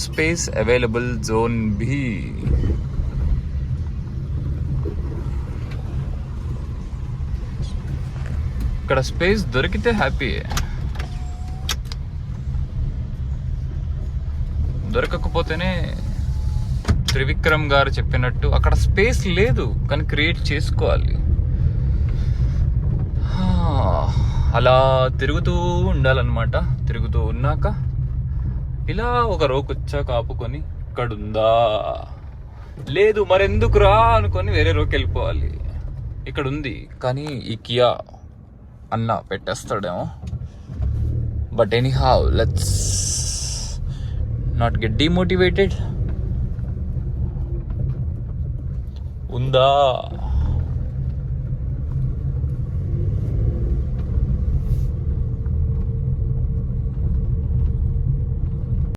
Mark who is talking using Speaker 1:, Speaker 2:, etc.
Speaker 1: Space available zone B. ఇక్కడ space దొరికితే happy, దొరకకపోతేనే త్రివిక్రమ్ గారు చెప్పినట్టు అక్కడ స్పేస్ లేదు కానీ క్రియేట్ చేసుకోవాలి. అలా తిరుగుతూ ఉండాలన్నమాట. తిరుగుతూ ఉన్నాక ఇలా ఒక రోకొచ్చాక ఆపుకొని ఇక్కడుందా, లేదు మరెందుకురా అనుకొని వేరే రోకి వెళ్ళిపోవాలి. ఇక్కడ ఉంది కానీ ఈ కియా అన్న పెట్టేస్తాడేమో. But anyhow let's not get demotivated. ఉందా